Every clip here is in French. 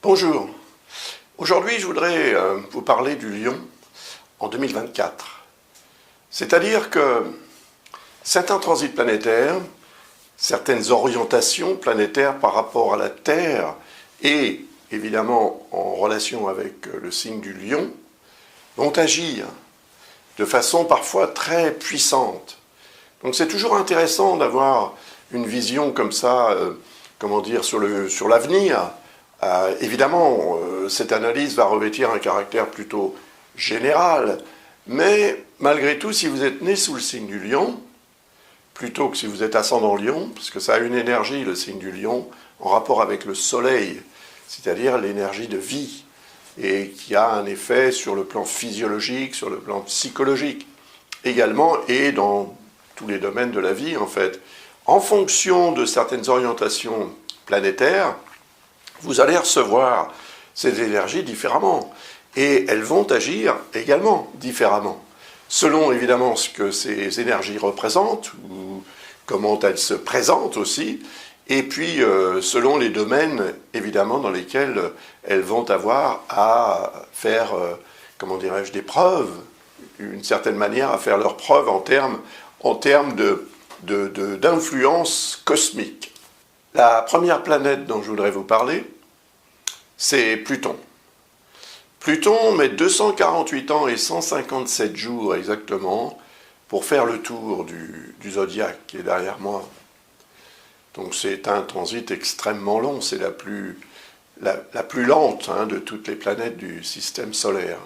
Bonjour. Aujourd'hui, je voudrais vous parler du Lion en 2024. C'est-à-dire que certains transits planétaires, certaines orientations planétaires par rapport à la Terre et évidemment en relation avec le signe du Lion, vont agir de façon parfois très puissante. Donc c'est toujours intéressant d'avoir une vision comme ça, sur l'avenir. Évidemment, cette analyse va revêtir un caractère plutôt général, mais malgré tout, si vous êtes né sous le signe du Lion, plutôt que si vous êtes ascendant Lion, parce que ça a une énergie, le signe du Lion, en rapport avec le Soleil, c'est-à-dire l'énergie de vie, et qui a un effet sur le plan physiologique, sur le plan psychologique, également, et dans tous les domaines de la vie, en fait. En fonction de certaines orientations planétaires, vous allez recevoir ces énergies différemment. Et elles vont agir également différemment. Selon évidemment ce que ces énergies représentent, ou comment elles se présentent aussi, et puis selon les domaines évidemment dans lesquels elles vont avoir à faire, des preuves, d'une certaine manière, à faire leurs preuves en termes d'influence cosmique. La première planète dont je voudrais vous parler, c'est Pluton. Pluton met 248 ans et 157 jours exactement pour faire le tour du zodiaque qui est derrière moi. Donc c'est un transit extrêmement long, c'est la plus lente de toutes les planètes du système solaire.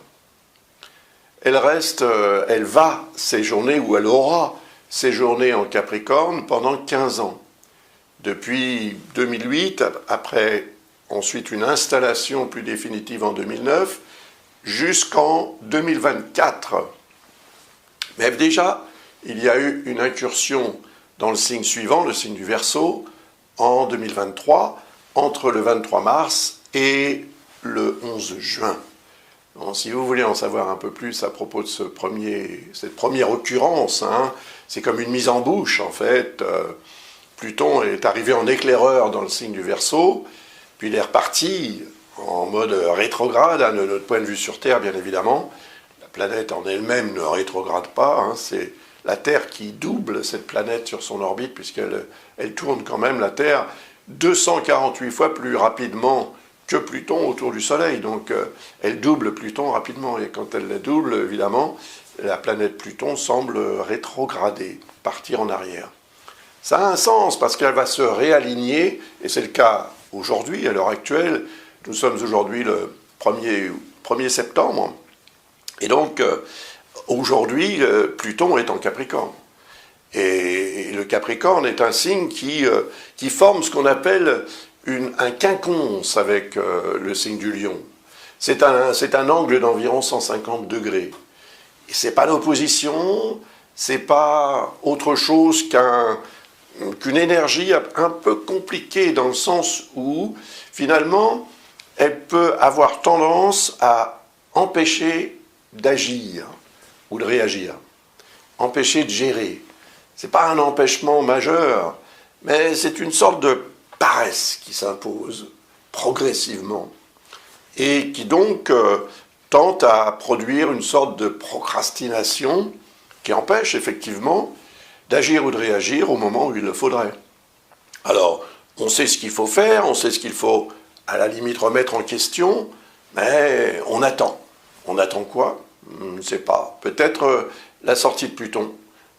Elle va séjourner, ou elle aura séjourné en Capricorne pendant 15 ans. Depuis 2008, après ensuite une installation plus définitive en 2009, jusqu'en 2024. Mais déjà, il y a eu une incursion dans le signe suivant, le signe du Verseau, en 2023, entre le 23 mars et le 11 juin. Donc, si vous voulez en savoir un peu plus à propos de cette première occurrence, c'est comme une mise en bouche en fait. Pluton est arrivé en éclaireur dans le signe du Verseau, puis il est reparti en mode rétrograde, de notre point de vue sur Terre, bien évidemment. La planète en elle-même ne rétrograde pas, c'est la Terre qui double cette planète sur son orbite, puisqu'elle tourne quand même, la Terre, 248 fois plus rapidement que Pluton autour du Soleil. Donc elle double Pluton rapidement, et quand elle la double, évidemment, la planète Pluton semble rétrograder, partir en arrière. Ça a un sens, parce qu'elle va se réaligner, et c'est le cas aujourd'hui, à l'heure actuelle. Nous sommes aujourd'hui le 1er septembre, et donc aujourd'hui, Pluton est en Capricorne. Et le Capricorne est un signe qui forme ce qu'on appelle un quinconce avec le signe du Lion. C'est un angle d'environ 150 degrés. Et c'est pas l'opposition, c'est pas autre chose qu'une énergie un peu compliquée, dans le sens où, finalement, elle peut avoir tendance à empêcher d'agir ou de réagir, empêcher de gérer. Ce n'est pas un empêchement majeur, mais c'est une sorte de paresse qui s'impose progressivement et qui donc tente à produire une sorte de procrastination qui empêche effectivement d'agir ou de réagir au moment où il le faudrait. Alors, on sait ce qu'il faut faire, on sait ce qu'il faut à la limite remettre en question, mais on attend. On attend quoi ? Je ne sais pas. Peut-être la sortie de Pluton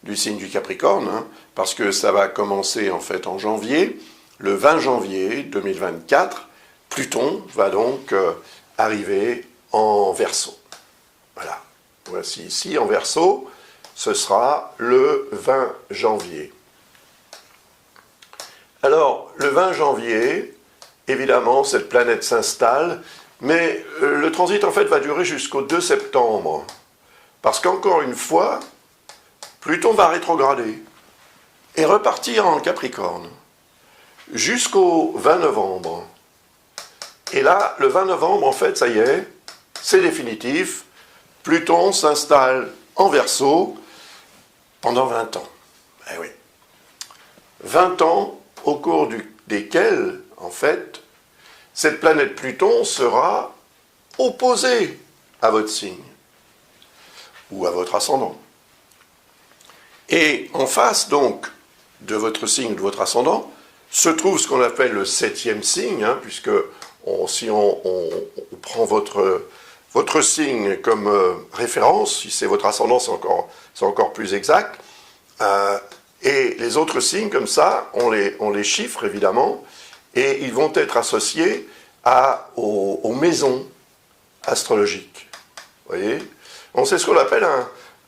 du signe du Capricorne, parce que ça va commencer en fait en janvier. Le 20 janvier 2024, Pluton va donc arriver en Verseau. Voilà. Voici ici en Verseau, ce sera le 20 janvier. Alors, le 20 janvier, évidemment, cette planète s'installe, mais le transit, en fait, va durer jusqu'au 2 septembre. Parce qu'encore une fois, Pluton va rétrograder et repartir en Capricorne jusqu'au 20 novembre. Et là, le 20 novembre, en fait, ça y est, c'est définitif. Pluton s'installe en Verseau pendant 20 ans. Eh oui. 20 ans au cours desquels, en fait, cette planète Pluton sera opposée à votre signe ou à votre ascendant. Et en face, donc, de votre signe, de votre ascendant, se trouve ce qu'on appelle le 7e signe, hein, puisque si on prend votre signe comme référence, si c'est votre ascendant, c'est encore plus exact. Et les autres signes, comme ça, on les chiffre, évidemment, et ils vont être associés aux maisons astrologiques. Vous voyez ? On sait ce qu'on appelle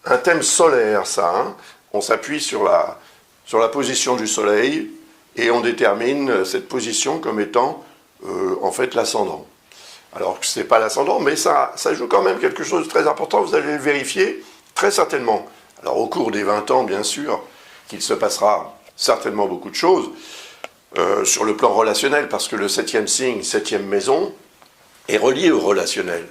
un thème solaire, ça. Hein. On s'appuie sur la position du Soleil, et on détermine cette position comme étant, en fait, l'ascendant. Alors que ce n'est pas l'ascendant, mais ça joue quand même quelque chose de très important, vous allez le vérifier très certainement. Alors au cours des 20 ans, bien sûr, qu'il se passera certainement beaucoup de choses, sur le plan relationnel, parce que le 7e signe, 7e maison, est relié au relationnel.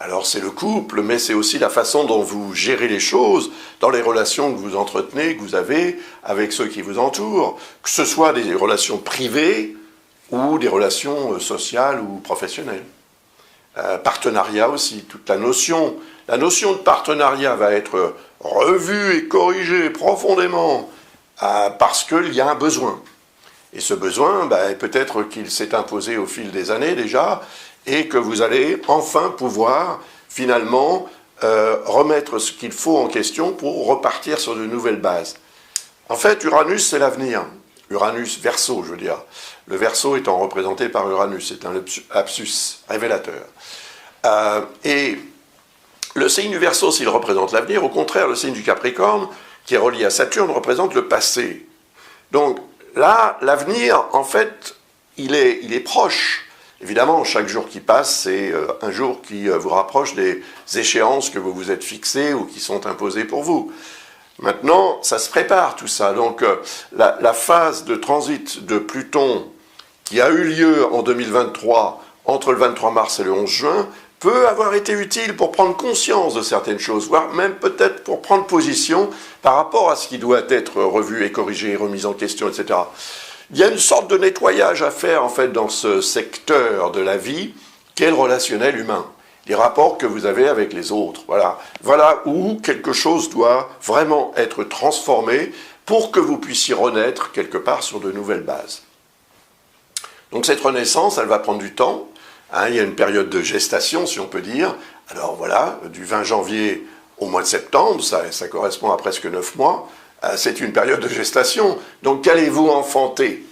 Alors c'est le couple, mais c'est aussi la façon dont vous gérez les choses, dans les relations que vous entretenez, que vous avez avec ceux qui vous entourent, que ce soit des relations privées ou des relations sociales ou professionnelles. Partenariat aussi, toute la notion de partenariat va être revue et corrigée profondément parce qu'il y a un besoin. Et ce besoin, peut-être qu'il s'est imposé au fil des années déjà, et que vous allez enfin pouvoir finalement remettre ce qu'il faut en question pour repartir sur de nouvelles bases. En fait, Uranus, c'est l'avenir. Uranus Verseau, je veux dire. Le Verseau étant représenté par Uranus, c'est un lapsus révélateur. Et le signe du Verseau, s'il représente l'avenir, au contraire, le signe du Capricorne, qui est relié à Saturne, représente le passé. Donc là, l'avenir, en fait, il est proche. Évidemment, chaque jour qui passe, c'est un jour qui vous rapproche des échéances que vous vous êtes fixées ou qui sont imposées pour vous. Maintenant, ça se prépare tout ça. Donc la phase de transit de Pluton qui a eu lieu en 2023, entre le 23 mars et le 11 juin, peut avoir été utile pour prendre conscience de certaines choses, voire même peut-être pour prendre position par rapport à ce qui doit être revu et corrigé, remis en question, etc. Il y a une sorte de nettoyage à faire, en fait, dans ce secteur de la vie qu'est le relationnel humain. Les rapports que vous avez avec les autres. Voilà où quelque chose doit vraiment être transformé pour que vous puissiez renaître quelque part sur de nouvelles bases. Donc cette renaissance, elle va prendre du temps. Il y a une période de gestation, si on peut dire. Alors voilà, du 20 janvier au mois de septembre, ça correspond à presque 9 mois. C'est une période de gestation. Donc qu'allez-vous enfanter ?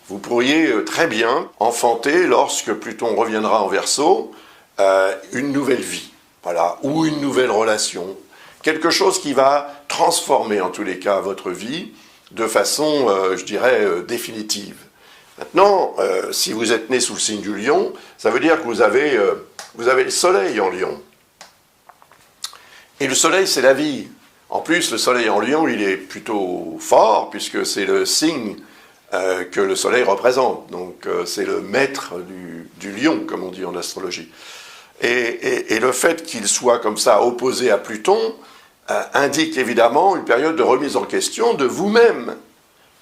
Vous pourriez très bien enfanter, lorsque Pluton reviendra en Verseau, une nouvelle vie, ou une nouvelle relation. Quelque chose qui va transformer, en tous les cas, votre vie de façon, je dirais, définitive. Maintenant, si vous êtes né sous le signe du Lion, ça veut dire que vous avez le Soleil en Lion. Et le Soleil, c'est la vie. En plus, le Soleil en Lion, il est plutôt fort, puisque c'est le signe que le Soleil représente. Donc, c'est le maître du Lion, comme on dit en astrologie. Et le fait qu'il soit comme ça opposé à Pluton indique évidemment une période de remise en question de vous-même.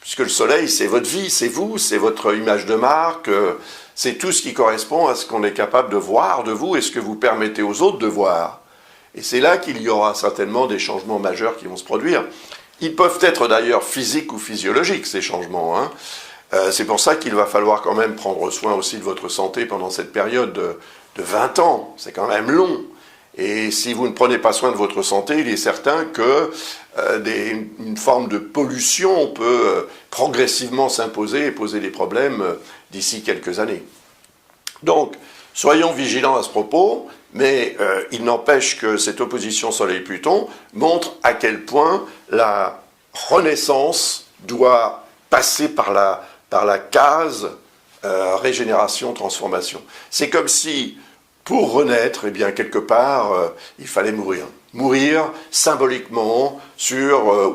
Puisque le Soleil, c'est votre vie, c'est vous, c'est votre image de marque, c'est tout ce qui correspond à ce qu'on est capable de voir de vous et ce que vous permettez aux autres de voir. Et c'est là qu'il y aura certainement des changements majeurs qui vont se produire. Ils peuvent être d'ailleurs physiques ou physiologiques, ces changements. C'est pour ça qu'il va falloir quand même prendre soin aussi de votre santé pendant cette période de 20 ans. C'est quand même long. Et si vous ne prenez pas soin de votre santé, il est certain que une forme de pollution peut progressivement s'imposer et poser des problèmes d'ici quelques années. Donc, soyons vigilants à ce propos, mais il n'empêche que cette opposition Soleil-Pluton montre à quel point la renaissance doit passer par la case régénération-transformation. C'est comme si, pour renaître, eh bien, quelque part, il fallait mourir. Mourir symboliquement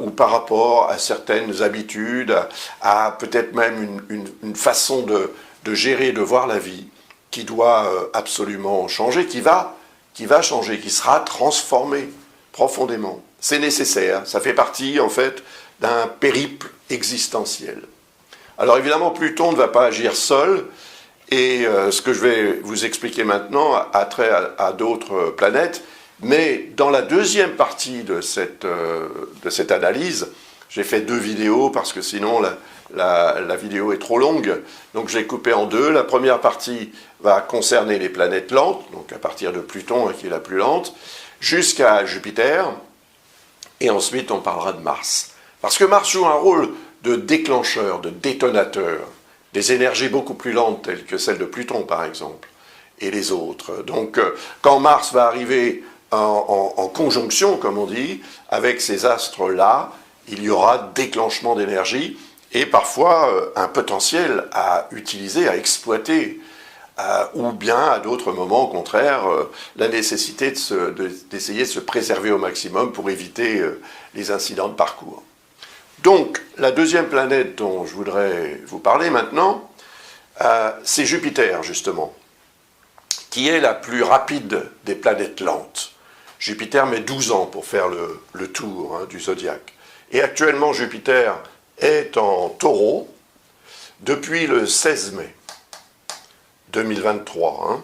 ou par rapport à certaines habitudes, à peut-être même une façon de gérer, de voir la vie qui doit absolument changer, qui va changer, qui sera transformée profondément. C'est nécessaire, ça fait partie en fait d'un périple existentiel. Alors évidemment, Pluton ne va pas agir seul, Et ce que je vais vous expliquer maintenant a trait à d'autres planètes, mais dans la deuxième partie de cette analyse, j'ai fait 2 vidéos parce que sinon la vidéo est trop longue, donc j'ai coupé en 2. La première partie va concerner les planètes lentes, donc à partir de Pluton, qui est la plus lente, jusqu'à Jupiter, et ensuite on parlera de Mars. Parce que Mars joue un rôle de déclencheur, de détonateur, des énergies beaucoup plus lentes telles que celles de Pluton par exemple, et les autres. Donc quand Mars va arriver en conjonction, comme on dit, avec ces astres-là, il y aura déclenchement d'énergie et parfois un potentiel à utiliser, à exploiter, ou bien à d'autres moments, au contraire, la nécessité d'essayer de se préserver au maximum pour éviter les incidents de parcours. Donc, la deuxième planète dont je voudrais vous parler maintenant, c'est Jupiter, justement, qui est la plus rapide des planètes lentes. Jupiter met 12 ans pour faire le tour du zodiaque. Et actuellement, Jupiter est en Taureau depuis le 16 mai 2023.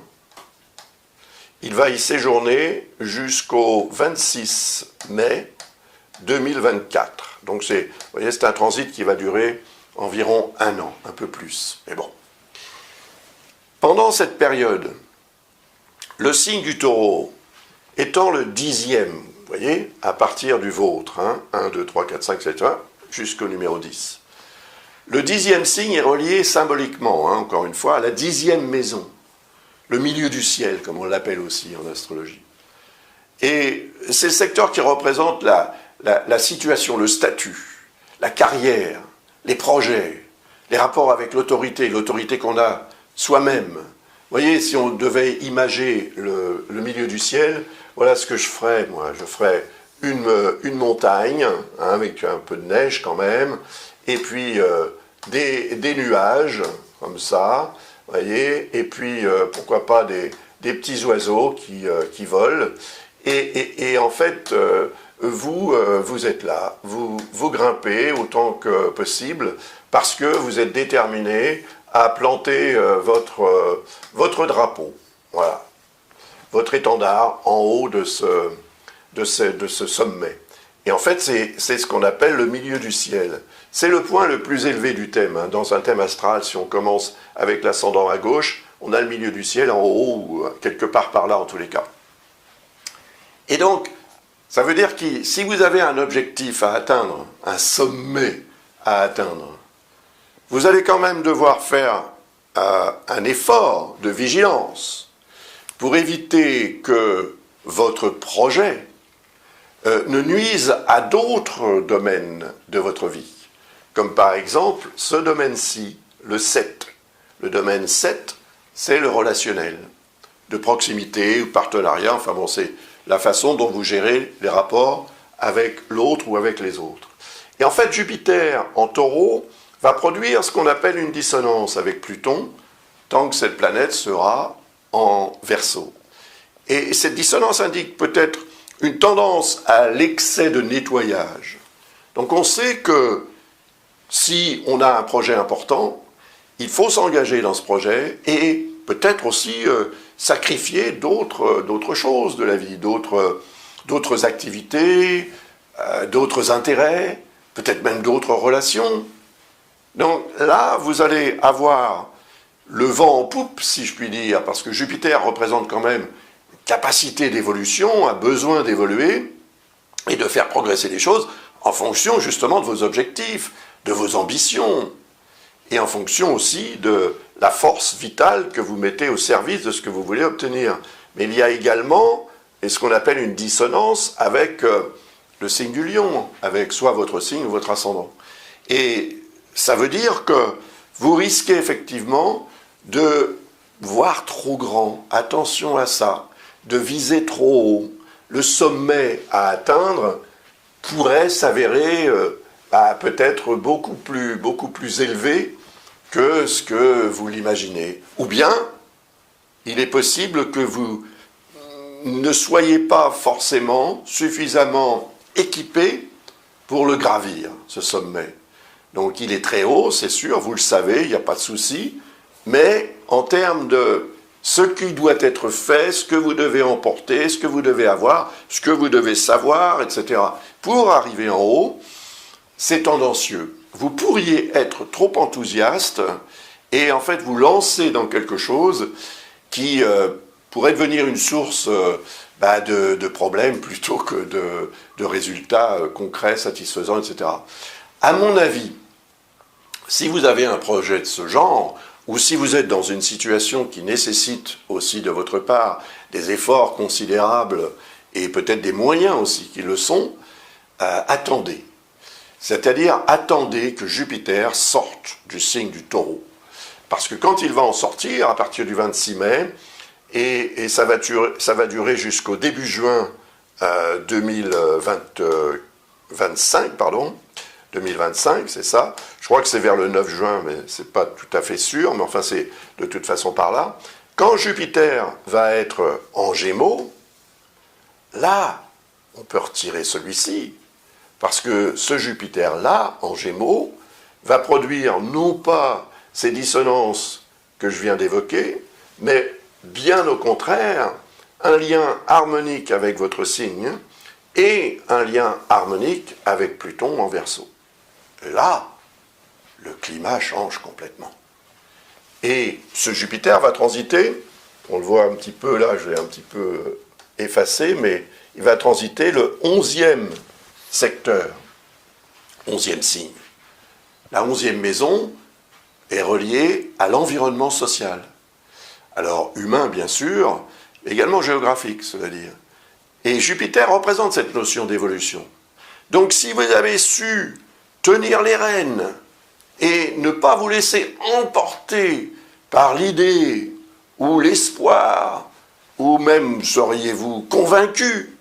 Il va y séjourner jusqu'au 26 mai 2024. Donc vous voyez, c'est un transit qui va durer environ 1 an, un peu plus. Mais bon. Pendant cette période, le signe du Taureau étant le 10e, vous voyez, à partir du vôtre, 1, 2, 3, 4, 5, 7, 8, jusqu'au numéro 10. Le 10e signe est relié symboliquement, encore une fois, à la 10e maison, le milieu du ciel, comme on l'appelle aussi en astrologie. Et c'est le secteur qui représente la situation, le statut, la carrière, les projets, les rapports avec l'autorité qu'on a soi-même. Vous voyez, si on devait imager le milieu du ciel, voilà ce que je ferais, moi. Je ferais une montagne, avec un peu de neige quand même, et puis des nuages, comme ça, vous voyez, et puis pourquoi pas des petits oiseaux qui volent, et en fait, vous êtes là, vous grimpez autant que possible, parce que vous êtes déterminé à planter votre drapeau, voilà, votre étendard en haut de ce sommet. Et en fait, c'est ce qu'on appelle le milieu du ciel. C'est le point le plus élevé du thème. Dans un thème astral, si on commence avec l'ascendant à gauche, on a le milieu du ciel en haut, ou quelque part par là en tous les cas. Et donc, ça veut dire que si vous avez un objectif à atteindre, un sommet à atteindre, vous allez quand même devoir faire un effort de vigilance pour éviter que votre projet ne nuise à d'autres domaines de votre vie. Comme par exemple ce domaine-ci, le 7. Le domaine 7, c'est le relationnel, de proximité ou partenariat, enfin bon, c'est la façon dont vous gérez les rapports avec l'autre ou avec les autres. Et en fait, Jupiter en Taureau va produire ce qu'on appelle une dissonance avec Pluton, tant que cette planète sera en Verseau. Et cette dissonance indique peut-être une tendance à l'excès de nettoyage. Donc on sait que si on a un projet important, il faut s'engager dans ce projet et peut-être aussi sacrifier d'autres choses de la vie, d'autres activités, d'autres intérêts, peut-être même d'autres relations. Donc là, vous allez avoir le vent en poupe, si je puis dire, parce que Jupiter représente quand même une capacité d'évolution, un besoin d'évoluer et de faire progresser les choses en fonction justement de vos objectifs, de vos ambitions, et en fonction aussi de la force vitale que vous mettez au service de ce que vous voulez obtenir. Mais il y a également ce qu'on appelle une dissonance avec le signe du lion, avec soit votre signe ou votre ascendant. Et ça veut dire que vous risquez effectivement de voir trop grand, attention à ça, de viser trop haut. Le sommet à atteindre pourrait s'avérer peut-être beaucoup plus élevé que ce que vous l'imaginez. Ou bien, il est possible que vous ne soyez pas forcément suffisamment équipé pour le gravir, ce sommet. Donc il est très haut, c'est sûr, vous le savez, il n'y a pas de souci, mais en termes de ce qui doit être fait, ce que vous devez emporter, ce que vous devez avoir, ce que vous devez savoir, etc. Pour arriver en haut, c'est tendancieux. Vous pourriez être trop enthousiaste et en fait vous lancer dans quelque chose qui pourrait devenir une source de problèmes plutôt que de résultats concrets, satisfaisants, etc. À mon avis, si vous avez un projet de ce genre, ou si vous êtes dans une situation qui nécessite aussi de votre part des efforts considérables et peut-être des moyens aussi qui le sont, attendez. C'est-à-dire, attendez que Jupiter sorte du signe du Taureau. Parce que quand il va en sortir, à partir du 26 mai, et ça va durer jusqu'au début juin 2025, c'est ça. Je crois que c'est vers le 9 juin, mais c'est pas tout à fait sûr, mais enfin c'est de toute façon par là. Quand Jupiter va être en Gémeaux, là, on peut retirer celui-ci, parce que ce Jupiter-là, en Gémeaux, va produire non pas ces dissonances que je viens d'évoquer, mais bien au contraire, un lien harmonique avec votre signe et un lien harmonique avec Pluton en Verseau. Et là, le climat change complètement. Et ce Jupiter va transiter, on le voit un petit peu là, je l'ai un petit peu effacé, mais il va transiter le 11e secteur, 11e signe. La 11e maison est reliée à l'environnement social. Alors, humain, bien sûr, mais également géographique, cela dire. Et Jupiter représente cette notion d'évolution. Donc, si vous avez su tenir les rênes et ne pas vous laisser emporter par l'idée ou l'espoir, ou même seriez-vous convaincu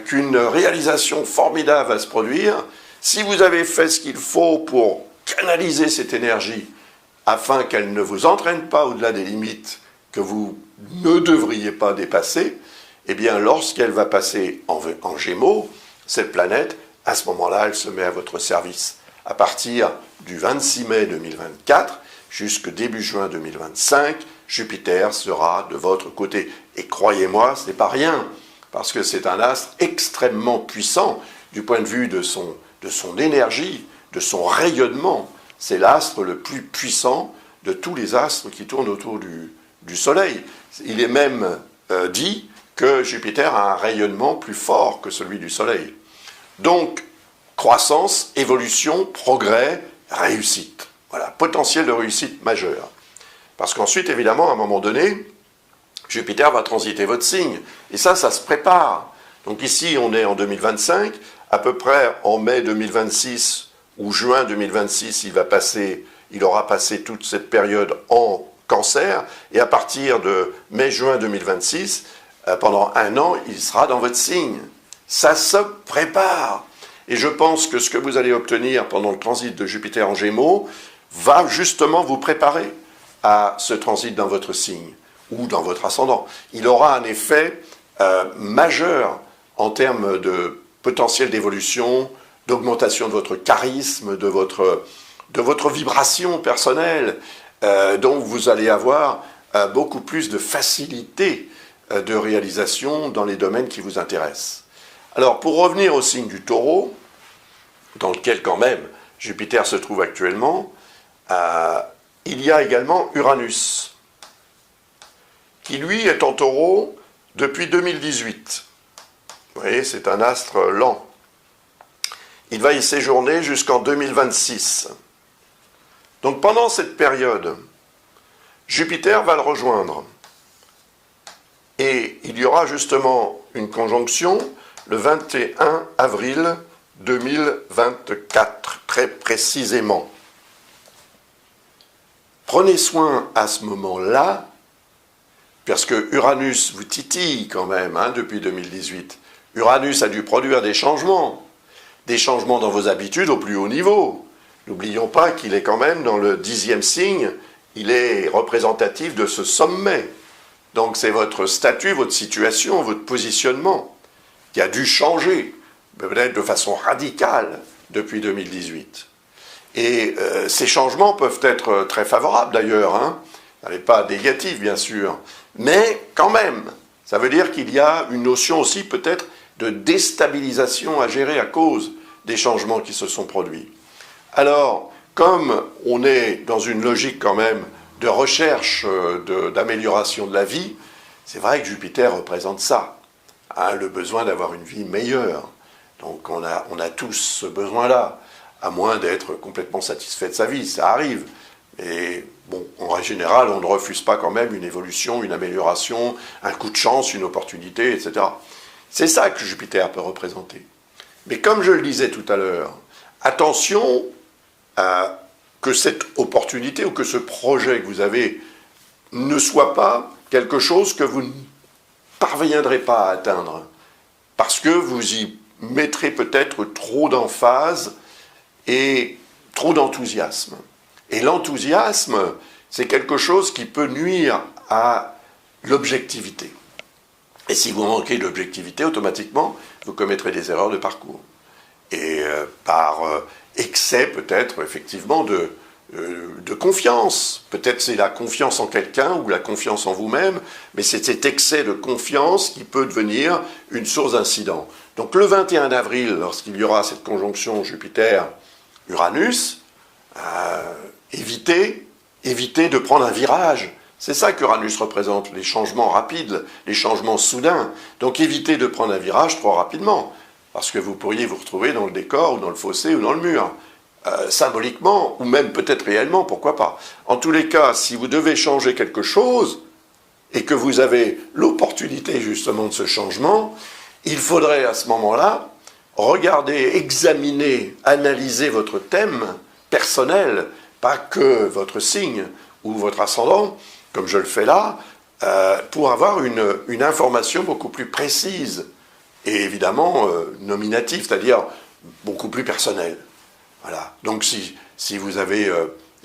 qu'une réalisation formidable va se produire, si vous avez fait ce qu'il faut pour canaliser cette énergie afin qu'elle ne vous entraîne pas au-delà des limites que vous ne devriez pas dépasser, eh bien, lorsqu'elle va passer en Gémeaux, cette planète, à ce moment-là, elle se met à votre service. À partir du 26 mai 2024 jusqu'au début juin 2025, Jupiter sera de votre côté. Et croyez-moi, ce n'est pas rien, parce que c'est un astre extrêmement puissant du point de vue de son énergie, de son rayonnement. C'est l'astre le plus puissant de tous les astres qui tournent autour du Soleil. Il est même dit que Jupiter a un rayonnement plus fort que celui du Soleil. Donc, croissance, évolution, progrès, réussite. Voilà, potentiel de réussite majeure. Parce qu'ensuite, évidemment, à un moment donné, Jupiter va transiter votre signe. Et ça se prépare. Donc ici, on est en 2025. À peu près en mai 2026 ou juin 2026, il aura passé toute cette période en Cancer. Et à partir de mai-juin 2026, pendant un an, il sera dans votre signe. Ça se prépare. Et je pense que ce que vous allez obtenir pendant le transit de Jupiter en Gémeaux va justement vous préparer à ce transit dans votre signe ou dans votre ascendant. Il aura un effet majeur en termes de potentiel d'évolution, d'augmentation de votre charisme, de votre vibration personnelle. Donc vous allez avoir beaucoup plus de facilité de réalisation dans les domaines qui vous intéressent. Alors, pour revenir au signe du Taureau, dans lequel quand même Jupiter se trouve actuellement, il y a également Uranus, qui lui est en Taureau depuis 2018. Vous voyez, c'est un astre lent. Il va y séjourner jusqu'en 2026. Donc pendant cette période, Jupiter va le rejoindre. Et il y aura justement une conjonction le 21 avril 2024, très précisément. Prenez soin à ce moment-là, parce que Uranus vous titille quand même depuis 2018. Uranus a dû produire des changements dans vos habitudes au plus haut niveau. N'oublions pas qu'il est quand même dans le 10e signe, il est représentatif de ce sommet. Donc c'est votre statut, votre situation, votre positionnement qui a dû changer, peut-être de façon radicale, depuis 2018. Et ces changements peuvent être très favorables d'ailleurs, hein. Ça n'est pas négatif bien sûr, mais quand même, ça veut dire qu'il y a une notion aussi peut-être de déstabilisation à gérer à cause des changements qui se sont produits. Alors, comme on est dans une logique quand même de recherche, d'amélioration de la vie, c'est vrai que Jupiter représente ça, hein, le besoin d'avoir une vie meilleure. Donc on a tous ce besoin-là, à moins d'être complètement satisfait de sa vie, ça arrive. Et bon, en règle générale, on ne refuse pas quand même une évolution, une amélioration, un coup de chance, une opportunité, etc. C'est ça que Jupiter peut représenter. Mais comme je le disais tout à l'heure, attention à que cette opportunité ou que ce projet que vous avez ne soit pas quelque chose que vous ne parviendrez pas à atteindre, parce que vous y mettrez peut-être trop d'emphase et trop d'enthousiasme. Et l'enthousiasme, c'est quelque chose qui peut nuire à l'objectivité. Et si vous manquez d'objectivité, automatiquement, vous commettrez des erreurs de parcours. Et par excès, peut-être, effectivement, de confiance. Peut-être c'est la confiance en quelqu'un ou la confiance en vous-même, mais c'est cet excès de confiance qui peut devenir une source d'incident. Donc le 21 avril, lorsqu'il y aura cette conjonction Jupiter-Uranus, évitez de prendre un virage. C'est ça qu'Uranus représente, les changements rapides, les changements soudains. Donc évitez de prendre un virage trop rapidement, parce que vous pourriez vous retrouver dans le décor, ou dans le fossé, ou dans le mur. Symboliquement, ou même peut-être réellement, pourquoi pas. En tous les cas, si vous devez changer quelque chose, et que vous avez l'opportunité justement de ce changement, il faudrait à ce moment-là regarder, examiner, analyser votre thème personnel, pas que votre signe ou votre ascendant, comme je le fais là, pour avoir une information beaucoup plus précise et évidemment nominative, c'est-à-dire beaucoup plus personnelle. Voilà. Donc si vous avez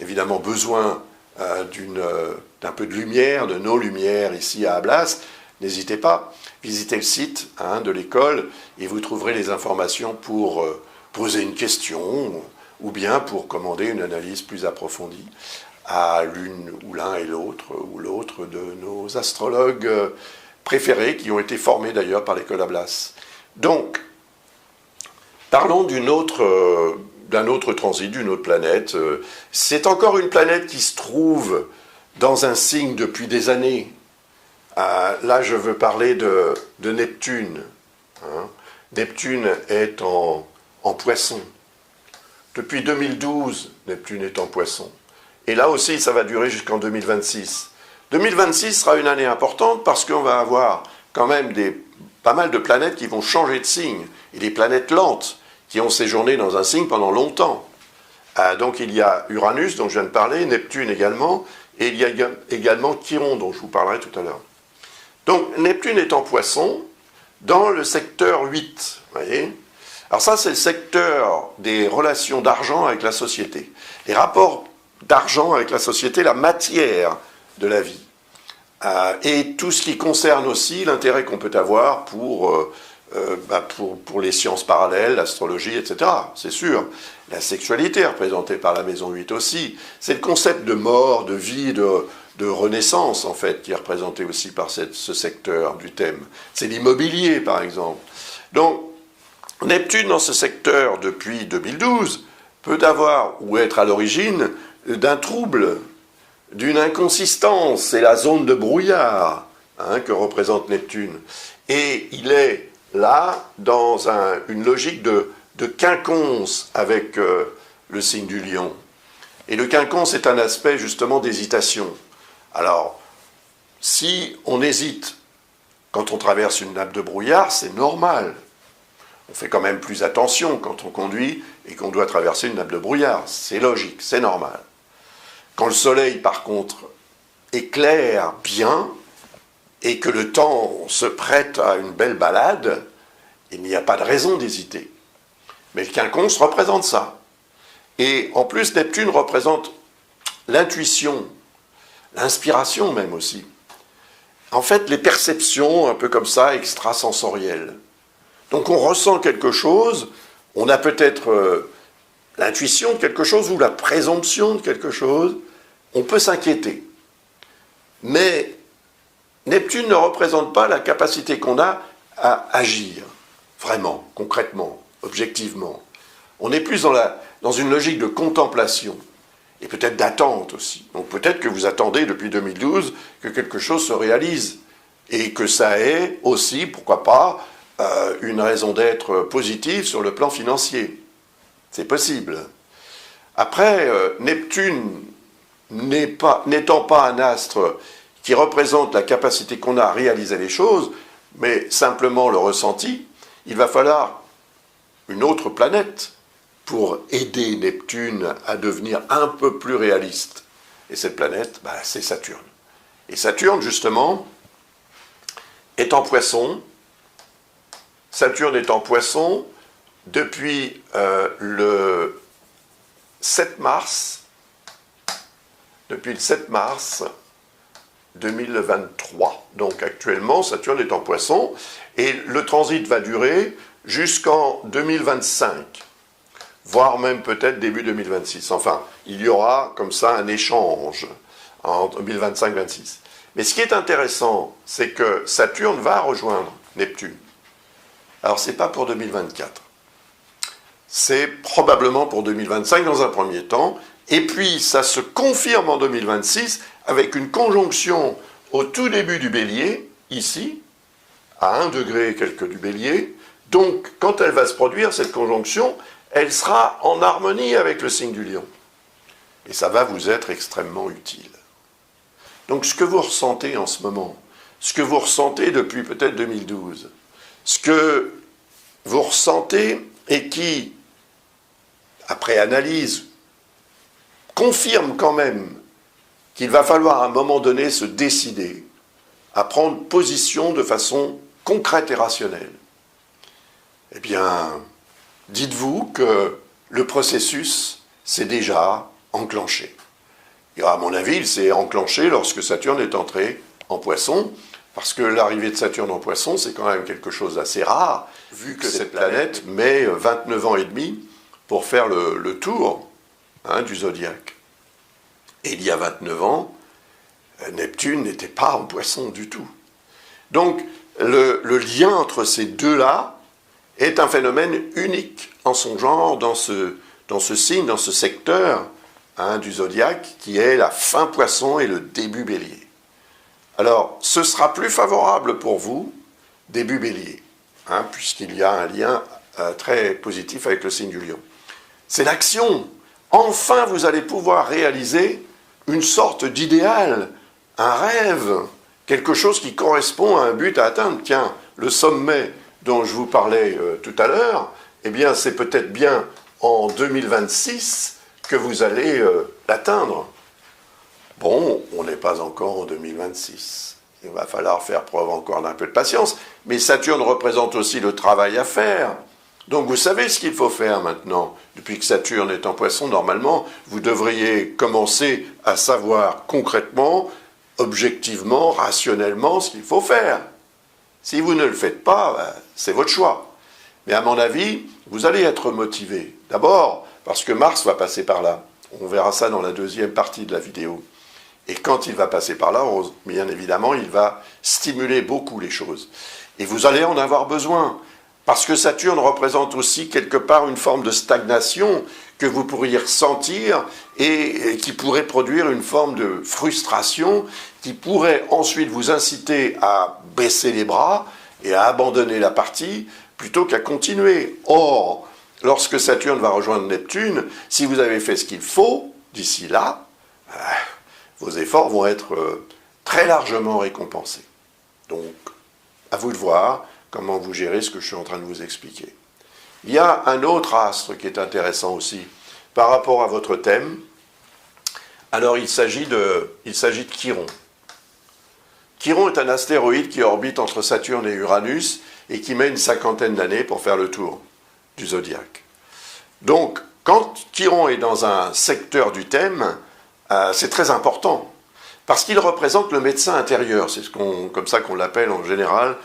évidemment besoin d'un peu de lumière, de nos lumières ici à Ablas, n'hésitez pas, visitez le site de l'école et vous trouverez les informations pour poser une question ou bien pour commander une analyse plus approfondie à l'une ou l'un et l'autre de nos astrologues préférés qui ont été formés d'ailleurs par l'école Ablas. Donc, parlons d'un autre transit, d'une autre planète. C'est encore une planète qui se trouve dans un signe depuis des années. Là, je veux parler de Neptune. Neptune est en Poisson. Depuis 2012, Neptune est en Poisson. Et là aussi, ça va durer jusqu'en 2026. 2026 sera une année importante parce qu'on va avoir quand même pas mal de planètes qui vont changer de signe. Et des planètes lentes qui ont séjourné dans un signe pendant longtemps. Donc il y a Uranus, dont je viens de parler, Neptune également, et il y a également Chiron, dont je vous parlerai tout à l'heure. Donc Neptune est en Poisson, dans le secteur 8, voyez. Alors ça, c'est le secteur des relations d'argent avec la société. Les rapports d'argent avec la société, la matière de la vie. Et tout ce qui concerne aussi l'intérêt qu'on peut avoir pour les sciences parallèles, l'astrologie, etc. C'est sûr. La sexualité représentée par la maison 8 aussi. C'est le concept de mort, de vie, de renaissance, en fait, qui est représenté aussi par ce secteur du thème. C'est l'immobilier, par exemple. Donc, Neptune, dans ce secteur, depuis 2012, peut avoir ou être à l'origine d'un trouble, d'une inconsistance. C'est la zone de brouillard que représente Neptune. Et il est là dans une logique de quinconce avec le signe du lion. Et le quinconce est un aspect justement d'hésitation. Alors, si on hésite quand on traverse une nappe de brouillard, c'est normal. On fait quand même plus attention quand on conduit et qu'on doit traverser une nappe de brouillard. C'est logique, c'est normal. Quand le soleil, par contre, éclaire bien et que le temps se prête à une belle balade, il n'y a pas de raison d'hésiter. Mais le quinconce représente ça. Et en plus, Neptune représente l'intuition, l'inspiration même aussi. En fait, les perceptions, un peu comme ça, extrasensorielles. Donc on ressent quelque chose, on a peut-être l'intuition de quelque chose ou la présomption de quelque chose, on peut s'inquiéter. Mais Neptune ne représente pas la capacité qu'on a à agir, vraiment, concrètement, objectivement. On est plus dans une logique de contemplation, et peut-être d'attente aussi. Donc peut-être que vous attendez depuis 2012 que quelque chose se réalise, et que ça ait aussi, pourquoi pas, une raison d'être positive sur le plan financier. C'est possible. Après, Neptune n'étant pas un astre qui représente la capacité qu'on a à réaliser les choses, mais simplement le ressenti, il va falloir une autre planète pour aider Neptune à devenir un peu plus réaliste. Et cette planète, c'est Saturne. Et Saturne, justement, est en Poisson. Saturne est en Poisson depuis le 7 mars. Depuis le 7 mars 2023. Donc actuellement, Saturne est en Poisson et le transit va durer jusqu'en 2025, voire même peut-être début 2026. Enfin, il y aura comme ça un échange en 2025-26. Mais ce qui est intéressant, c'est que Saturne va rejoindre Neptune. Alors, ce n'est pas pour 2024. C'est probablement pour 2025 dans un premier temps. Et puis, ça se confirme en 2026 avec une conjonction au tout début du Bélier, ici, à 1 degré et quelques du Bélier. Donc, quand elle va se produire, cette conjonction, elle sera en harmonie avec le signe du Lion. Et ça va vous être extrêmement utile. Donc, ce que vous ressentez en ce moment, ce que vous ressentez depuis peut-être 2012, ce que vous ressentez et qui, après analyse, confirme quand même qu'il va falloir à un moment donné se décider à prendre position de façon concrète et rationnelle. Eh bien, dites-vous que le processus s'est déjà enclenché. Et à mon avis, il s'est enclenché lorsque Saturne est entré en Poisson, parce que l'arrivée de Saturne en Poisson, c'est quand même quelque chose d'assez rare, vu que cette planète met 29 ans et demi pour faire le tour du zodiaque. Et il y a 29 ans, Neptune n'était pas en Poisson du tout. Donc, le lien entre ces deux-là est un phénomène unique en son genre, dans ce signe, dans ce secteur du zodiaque, qui est la fin Poisson et le début Bélier. Alors, ce sera plus favorable pour vous, début Bélier, puisqu'il y a un lien très positif avec le signe du Lion. C'est l'action. Enfin, vous allez pouvoir réaliser une sorte d'idéal, un rêve, quelque chose qui correspond à un but à atteindre. Tiens, le sommet dont je vous parlais tout à l'heure, eh bien, c'est peut-être bien en 2026 que vous allez l'atteindre. Bon, on n'est pas encore en 2026. Il va falloir faire preuve encore d'un peu de patience. Mais Saturne représente aussi le travail à faire. Donc vous savez ce qu'il faut faire maintenant. Depuis que Saturne est en Poisson, normalement, vous devriez commencer à savoir concrètement, objectivement, rationnellement ce qu'il faut faire. Si vous ne le faites pas, c'est votre choix. Mais à mon avis, vous allez être motivé. D'abord, parce que Mars va passer par là. On verra ça dans la deuxième partie de la vidéo. Et quand il va passer par là, bien évidemment, il va stimuler beaucoup les choses. Et vous allez en avoir besoin. Parce que Saturne représente aussi quelque part une forme de stagnation que vous pourriez ressentir et qui pourrait produire une forme de frustration qui pourrait ensuite vous inciter à baisser les bras et à abandonner la partie plutôt qu'à continuer. Or, lorsque Saturne va rejoindre Neptune, si vous avez fait ce qu'il faut d'ici là, vos efforts vont être très largement récompensés. Donc, à vous de voir comment vous gérez ce que je suis en train de vous expliquer. Il y a un autre astre qui est intéressant aussi par rapport à votre thème. Alors il s'agit de Chiron. Chiron est un astéroïde qui orbite entre Saturne et Uranus et qui met une 50aine d'années pour faire le tour du zodiaque. Donc quand Chiron est dans un secteur du thème, c'est très important parce qu'il représente le médecin intérieur. C'est comme ça qu'on l'appelle en général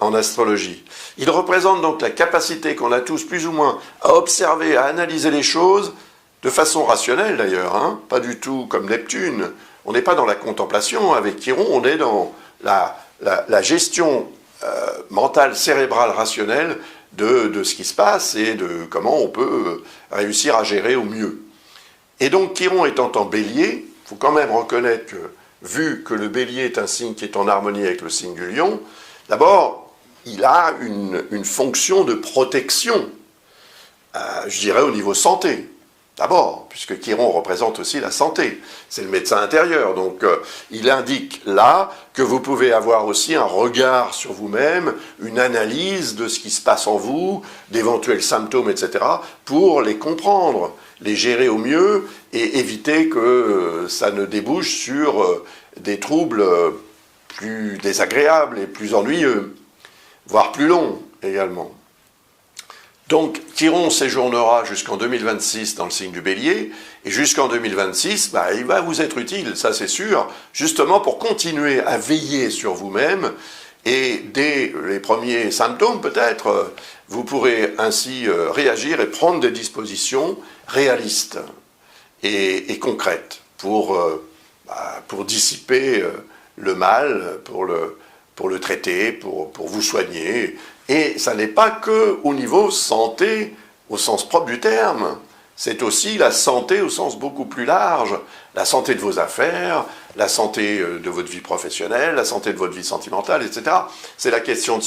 en astrologie. Il représente donc la capacité qu'on a tous plus ou moins à observer, à analyser les choses de façon rationnelle d'ailleurs, hein, pas du tout comme Neptune. On n'est pas dans la contemplation avec Chiron, on est dans la gestion mentale, cérébrale, rationnelle de ce qui se passe et de comment on peut réussir à gérer au mieux. Et donc Chiron étant en Bélier, il faut quand même reconnaître que, vu que le Bélier est un signe qui est en harmonie avec le signe du Lion, d'abord, il a une fonction de protection, je dirais au niveau santé. D'abord, puisque Chiron représente aussi la santé, c'est le médecin intérieur, donc il indique là que vous pouvez avoir aussi un regard sur vous-même, une analyse de ce qui se passe en vous, d'éventuels symptômes, etc., pour les comprendre, les gérer au mieux et éviter que ça ne débouche sur des troubles plus désagréables et plus ennuyeux, voire plus longs également. Donc, Chiron séjournera jusqu'en 2026 dans le signe du Bélier, et jusqu'en 2026, il va vous être utile, ça c'est sûr, justement pour continuer à veiller sur vous-même, et dès les premiers symptômes peut-être, vous pourrez ainsi réagir et prendre des dispositions réalistes et concrètes pour dissiper le mal, pour le traiter, pour vous soigner. Et ça n'est pas que au niveau santé, au sens propre du terme. C'est aussi la santé au sens beaucoup plus large, la santé de vos affaires, la santé de votre vie professionnelle, la santé de votre vie sentimentale, etc. C'est les questions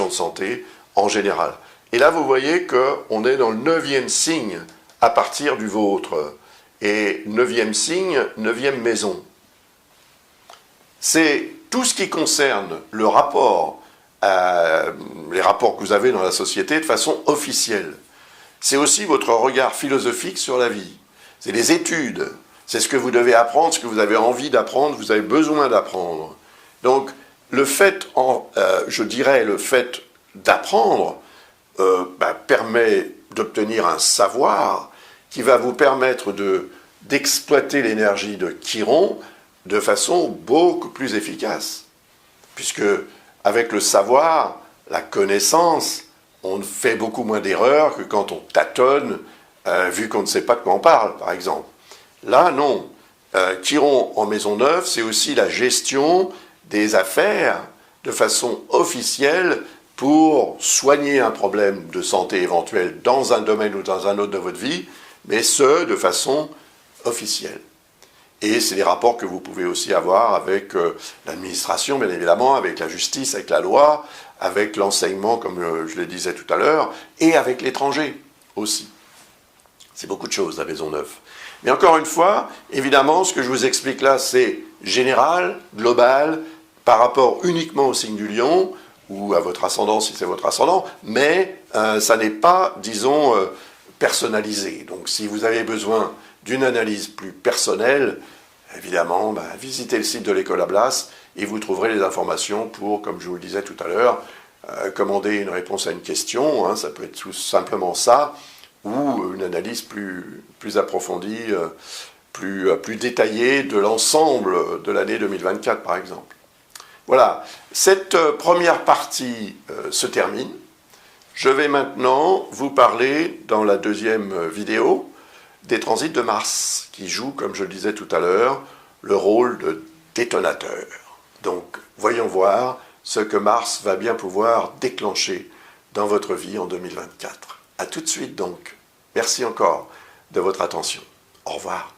de santé en général. Et là, vous voyez qu'on est dans le 9e signe à partir du vôtre. Et 9e signe, 9e maison. C'est tout ce qui concerne le rapport, les rapports que vous avez dans la société de façon officielle. C'est aussi votre regard philosophique sur la vie. C'est les études. C'est ce que vous devez apprendre, ce que vous avez envie d'apprendre, vous avez besoin d'apprendre. Donc, le fait d'apprendre permet d'obtenir un savoir qui va vous permettre d'exploiter l'énergie de Chiron de façon beaucoup plus efficace. Puisque, avec le savoir, la connaissance, on fait beaucoup moins d'erreurs que quand on tâtonne, vu qu'on ne sait pas de quoi on parle, par exemple. Là, non. Chiron en maison 9, c'est aussi la gestion des affaires de façon officielle pour soigner un problème de santé éventuel dans un domaine ou dans un autre de votre vie, mais ce, de façon officielle. Et c'est des rapports que vous pouvez aussi avoir avec l'administration, bien évidemment, avec la justice, avec la loi, avec l'enseignement, comme je le disais tout à l'heure, et avec l'étranger aussi. C'est beaucoup de choses, la maison 9. Mais encore une fois, évidemment, ce que je vous explique là, c'est général, global, par rapport uniquement au signe du Lion, ou à votre ascendant si c'est votre ascendant, mais ça n'est pas, disons, personnalisé. Donc si vous avez besoin d'une analyse plus personnelle, évidemment, visitez le site de l'École Ablas et vous trouverez les informations pour, comme je vous le disais tout à l'heure, commander une réponse à une question, hein, ça peut être tout simplement ça, ou une analyse plus approfondie, plus détaillée de l'ensemble de l'année 2024, par exemple. Voilà, cette première partie se termine. Je vais maintenant vous parler, dans la deuxième vidéo, des transits de Mars, qui jouent, comme je le disais tout à l'heure, le rôle de détonateur. Donc, voyons voir ce que Mars va bien pouvoir déclencher dans votre vie en 2024. A tout de suite donc. Merci encore de votre attention. Au revoir.